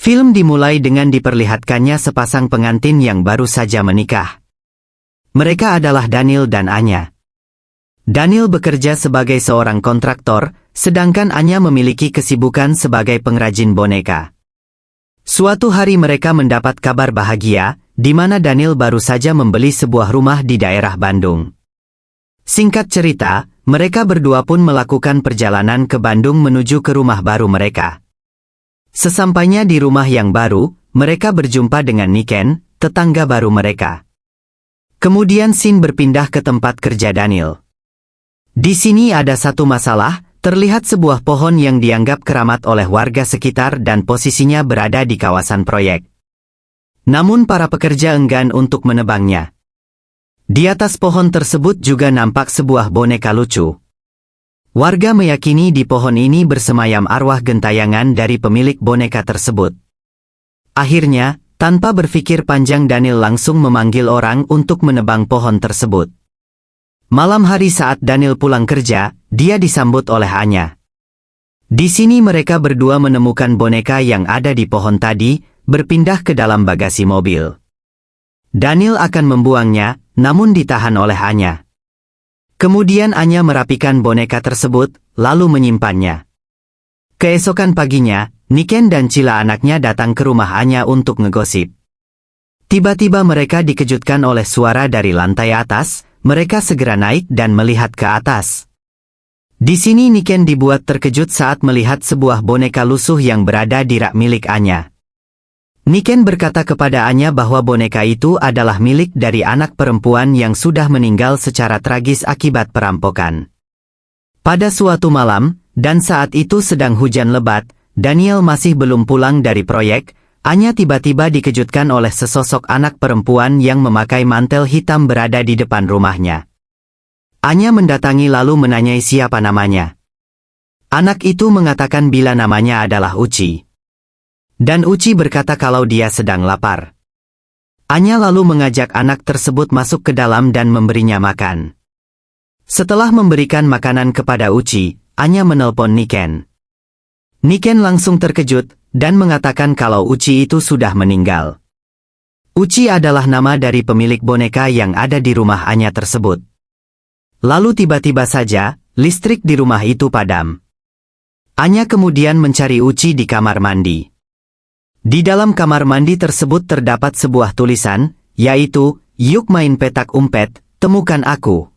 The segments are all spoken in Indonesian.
Film dimulai dengan diperlihatkannya sepasang pengantin yang baru saja menikah. Mereka adalah Daniel dan Anya. Daniel bekerja sebagai seorang kontraktor, sedangkan Anya memiliki kesibukan sebagai pengrajin boneka. Suatu hari mereka mendapat kabar bahagia, di mana Daniel baru saja membeli sebuah rumah di daerah Bandung. Singkat cerita, mereka berdua pun melakukan perjalanan ke Bandung menuju ke rumah baru mereka. Sesampainya di rumah yang baru, mereka berjumpa dengan Niken, tetangga baru mereka. Kemudian scene berpindah ke tempat kerja Daniel. Di sini ada satu masalah, terlihat sebuah pohon yang dianggap keramat oleh warga sekitar dan posisinya berada di kawasan proyek. Namun para pekerja enggan untuk menebangnya. Di atas pohon tersebut juga nampak sebuah boneka lucu. Warga meyakini di pohon ini bersemayam arwah gentayangan dari pemilik boneka tersebut. Akhirnya, tanpa berpikir panjang Daniel langsung memanggil orang untuk menebang pohon tersebut. Malam hari saat Daniel pulang kerja, dia disambut oleh Anya. Di sini mereka berdua menemukan boneka yang ada di pohon tadi, berpindah ke dalam bagasi mobil. Daniel akan membuangnya, namun ditahan oleh Anya. Kemudian Anya merapikan boneka tersebut, lalu menyimpannya. Keesokan paginya, Niken dan Cila anaknya datang ke rumah Anya untuk ngegosip. Tiba-tiba mereka dikejutkan oleh suara dari lantai atas. Mereka segera naik dan melihat ke atas. Di sini Niken dibuat terkejut saat melihat sebuah boneka lusuh yang berada di rak milik Anya. Niken berkata kepada Anya bahwa boneka itu adalah milik dari anak perempuan yang sudah meninggal secara tragis akibat perampokan. Pada suatu malam, dan saat itu sedang hujan lebat, Daniel masih belum pulang dari proyek, Anya tiba-tiba dikejutkan oleh sesosok anak perempuan yang memakai mantel hitam berada di depan rumahnya. Anya mendatangi lalu menanyai siapa namanya. Anak itu mengatakan bila namanya adalah Uci. Dan Uci berkata kalau dia sedang lapar. Anya lalu mengajak anak tersebut masuk ke dalam dan memberinya makan. Setelah memberikan makanan kepada Uci, Anya menelpon Niken. Niken langsung terkejut dan mengatakan kalau Uci itu sudah meninggal. Uci adalah nama dari pemilik boneka yang ada di rumah Anya tersebut. Lalu tiba-tiba saja, listrik di rumah itu padam. Anya kemudian mencari Uci di kamar mandi. Di dalam kamar mandi tersebut terdapat sebuah tulisan, yaitu, "Yuk main petak umpet, temukan aku."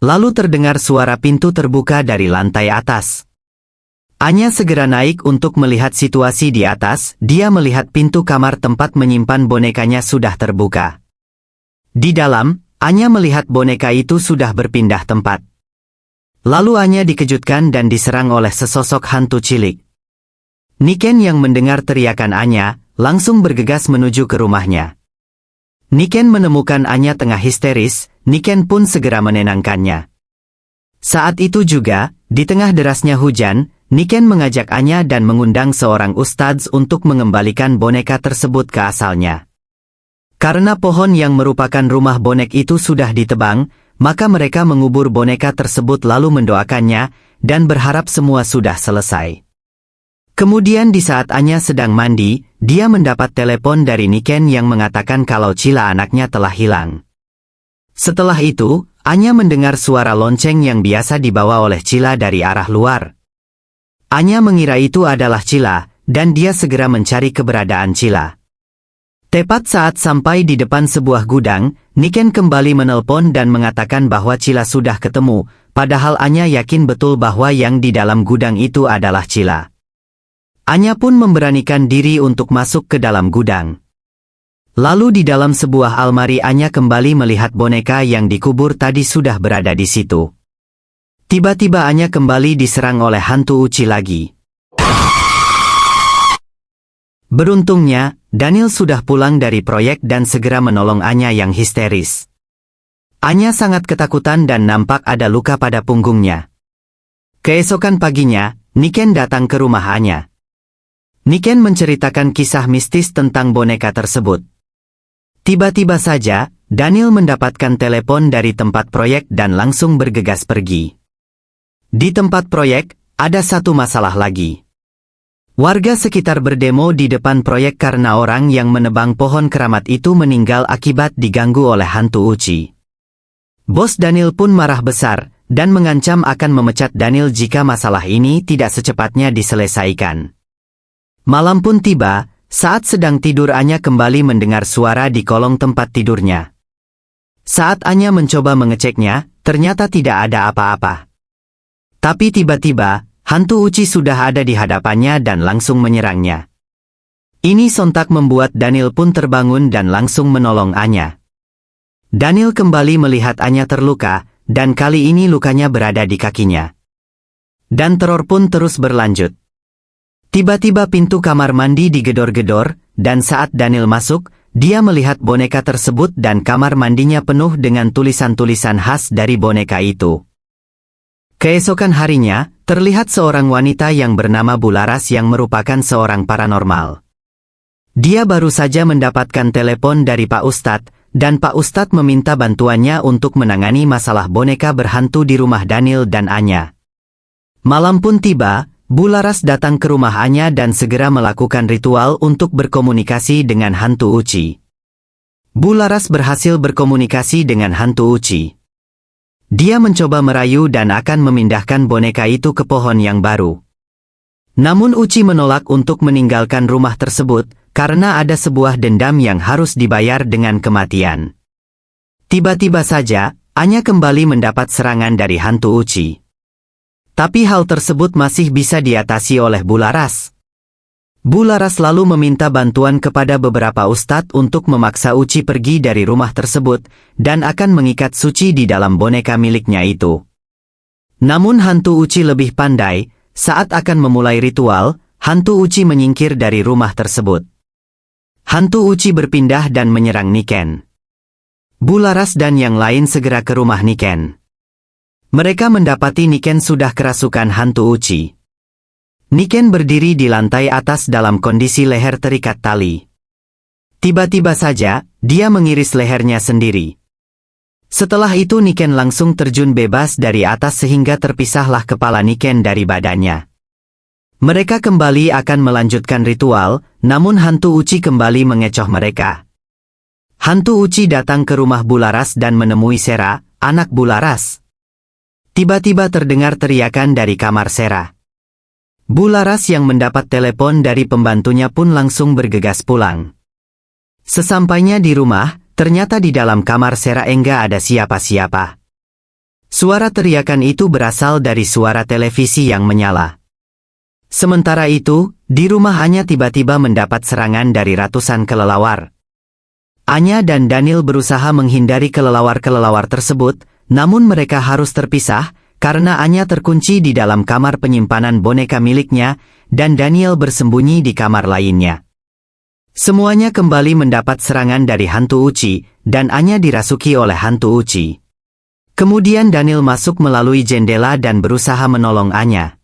Lalu terdengar suara pintu terbuka dari lantai atas. Anya segera naik untuk melihat situasi di atas, dia melihat pintu kamar tempat menyimpan bonekanya sudah terbuka. Di dalam, Anya melihat boneka itu sudah berpindah tempat. Lalu Anya dikejutkan dan diserang oleh sesosok hantu cilik. Niken yang mendengar teriakan Anya, langsung bergegas menuju ke rumahnya. Niken menemukan Anya tengah histeris, Niken pun segera menenangkannya. Saat itu juga, di tengah derasnya hujan, Niken mengajak Anya dan mengundang seorang ustadz untuk mengembalikan boneka tersebut ke asalnya. Karena pohon yang merupakan rumah bonek itu sudah ditebang, maka mereka mengubur boneka tersebut lalu mendoakannya, dan berharap semua sudah selesai. Kemudian di saat Anya sedang mandi, dia mendapat telepon dari Niken yang mengatakan kalau Cila anaknya telah hilang. Setelah itu, Anya mendengar suara lonceng yang biasa dibawa oleh Cila dari arah luar. Anya mengira itu adalah Cila, dan dia segera mencari keberadaan Cila. Tepat saat sampai di depan sebuah gudang, Niken kembali menelpon dan mengatakan bahwa Cila sudah ketemu, padahal Anya yakin betul bahwa yang di dalam gudang itu adalah Cila. Anya pun memberanikan diri untuk masuk ke dalam gudang. Lalu di dalam sebuah almari Anya kembali melihat boneka yang dikubur tadi sudah berada di situ. Tiba-tiba Anya kembali diserang oleh hantu Uci lagi. Beruntungnya, Daniel sudah pulang dari proyek dan segera menolong Anya yang histeris. Anya sangat ketakutan dan nampak ada luka pada punggungnya. Keesokan paginya, Niken datang ke rumah Anya. Niken menceritakan kisah mistis tentang boneka tersebut. Tiba-tiba saja, Daniel mendapatkan telepon dari tempat proyek dan langsung bergegas pergi. Di tempat proyek, ada satu masalah lagi. Warga sekitar berdemo di depan proyek karena orang yang menebang pohon keramat itu meninggal akibat diganggu oleh hantu Uci. Bos Daniel pun marah besar dan mengancam akan memecat Daniel jika masalah ini tidak secepatnya diselesaikan. Malam pun tiba, saat sedang tidur Anya kembali mendengar suara di kolong tempat tidurnya. Saat Anya mencoba mengeceknya, ternyata tidak ada apa-apa. Tapi tiba-tiba, hantu Uci sudah ada di hadapannya dan langsung menyerangnya. Ini sontak membuat Daniel pun terbangun dan langsung menolong Anya. Daniel kembali melihat Anya terluka, dan kali ini lukanya berada di kakinya. Dan teror pun terus berlanjut. Tiba-tiba pintu kamar mandi digedor-gedor, dan saat Daniel masuk, dia melihat boneka tersebut dan kamar mandinya penuh dengan tulisan-tulisan khas dari boneka itu. Keesokan harinya, terlihat seorang wanita yang bernama Bularas yang merupakan seorang paranormal. Dia baru saja mendapatkan telepon dari Pak Ustadz, dan Pak Ustadz meminta bantuannya untuk menangani masalah boneka berhantu di rumah Daniel dan Anya. Malam pun tiba, Bularas datang ke rumah Anya dan segera melakukan ritual untuk berkomunikasi dengan hantu Uci. Bularas berhasil berkomunikasi dengan hantu Uci. Dia mencoba merayu dan akan memindahkan boneka itu ke pohon yang baru. Namun Uci menolak untuk meninggalkan rumah tersebut, karena ada sebuah dendam yang harus dibayar dengan kematian. Tiba-tiba saja, Anya kembali mendapat serangan dari hantu Uci. Tapi hal tersebut masih bisa diatasi oleh Bularas. Bularas lalu meminta bantuan kepada beberapa ustadz untuk memaksa Uci pergi dari rumah tersebut, dan akan mengikat suci di dalam boneka miliknya itu. Namun hantu Uci lebih pandai, saat akan memulai ritual, hantu Uci menyingkir dari rumah tersebut. Hantu Uci berpindah dan menyerang Niken. Bularas dan yang lain segera ke rumah Niken. Mereka mendapati Niken sudah kerasukan hantu Uci. Niken berdiri di lantai atas dalam kondisi leher terikat tali. Tiba-tiba saja, dia mengiris lehernya sendiri. Setelah itu Niken langsung terjun bebas dari atas sehingga terpisahlah kepala Niken dari badannya. Mereka kembali akan melanjutkan ritual, namun hantu Uci kembali mengecoh mereka. Hantu Uci datang ke rumah Bularas dan menemui Sera, anak Bularas. Tiba-tiba terdengar teriakan dari kamar Sera. Bularas yang mendapat telepon dari pembantunya pun langsung bergegas pulang. Sesampainya di rumah, ternyata di dalam kamar Sera enggak ada siapa-siapa. Suara teriakan itu berasal dari suara televisi yang menyala. Sementara itu, di rumah Anya tiba-tiba mendapat serangan dari ratusan kelelawar. Anya dan Daniel berusaha menghindari kelelawar-kelelawar tersebut, namun mereka harus terpisah, karena Anya terkunci di dalam kamar penyimpanan boneka miliknya, dan Daniel bersembunyi di kamar lainnya. Semuanya kembali mendapat serangan dari hantu Uci, dan Anya dirasuki oleh hantu Uci. Kemudian Daniel masuk melalui jendela dan berusaha menolong Anya.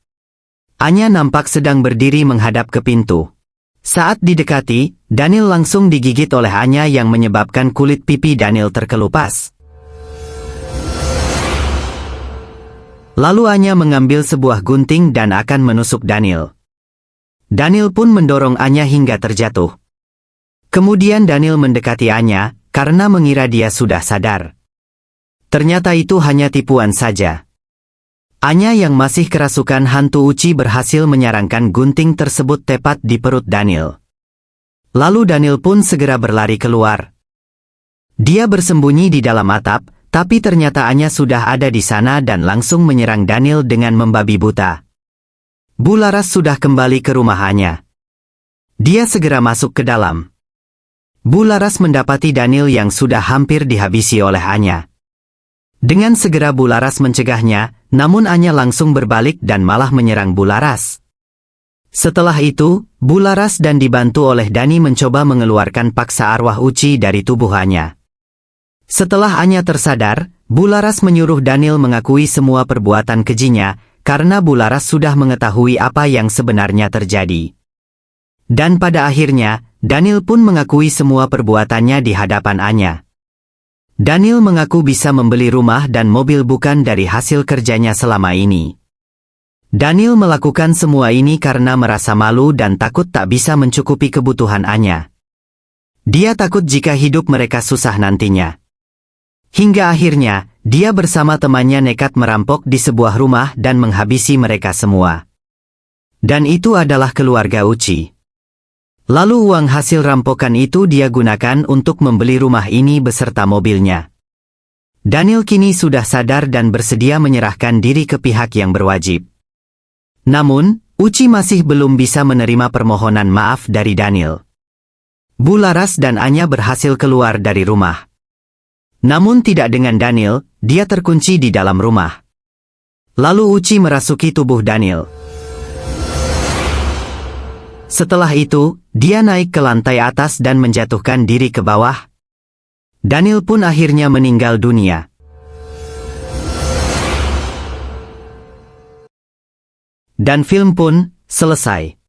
Anya nampak sedang berdiri menghadap ke pintu. Saat didekati, Daniel langsung digigit oleh Anya yang menyebabkan kulit pipi Daniel terkelupas. Lalu Anya mengambil sebuah gunting dan akan menusuk Daniel. Daniel pun mendorong Anya hingga terjatuh. Kemudian Daniel mendekati Anya, karena mengira dia sudah sadar. Ternyata itu hanya tipuan saja. Anya yang masih kerasukan hantu Uci berhasil menyarangkan gunting tersebut tepat di perut Daniel. Lalu Daniel pun segera berlari keluar. Dia bersembunyi di dalam atap, tapi ternyata Anya sudah ada di sana dan langsung menyerang Daniel dengan membabi buta. Bularas sudah kembali ke rumah Anya. Dia segera masuk ke dalam. Bularas mendapati Daniel yang sudah hampir dihabisi oleh Anya. Dengan segera Bularas mencegahnya, namun Anya langsung berbalik dan malah menyerang Bularas. Setelah itu, Bularas dan dibantu oleh Dani mencoba mengeluarkan paksa arwah Uci dari tubuh Anya. Setelah Anya tersadar, Bularas menyuruh Daniel mengakui semua perbuatan kejinya, karena Bularas sudah mengetahui apa yang sebenarnya terjadi. Dan pada akhirnya, Daniel pun mengakui semua perbuatannya di hadapan Anya. Daniel mengaku bisa membeli rumah dan mobil bukan dari hasil kerjanya selama ini. Daniel melakukan semua ini karena merasa malu dan takut tak bisa mencukupi kebutuhan Anya. Dia takut jika hidup mereka susah nantinya. Hingga akhirnya, dia bersama temannya nekat merampok di sebuah rumah dan menghabisi mereka semua. Dan itu adalah keluarga Uchi. Lalu uang hasil rampokan itu dia gunakan untuk membeli rumah ini beserta mobilnya. Daniel kini sudah sadar dan bersedia menyerahkan diri ke pihak yang berwajib. Namun, Uchi masih belum bisa menerima permohonan maaf dari Daniel. Bu Laras dan Anya berhasil keluar dari rumah. Namun tidak dengan Daniel, dia terkunci di dalam rumah. Lalu Uchi merasuki tubuh Daniel. Setelah itu, dia naik ke lantai atas dan menjatuhkan diri ke bawah. Daniel pun akhirnya meninggal dunia. Dan film pun selesai.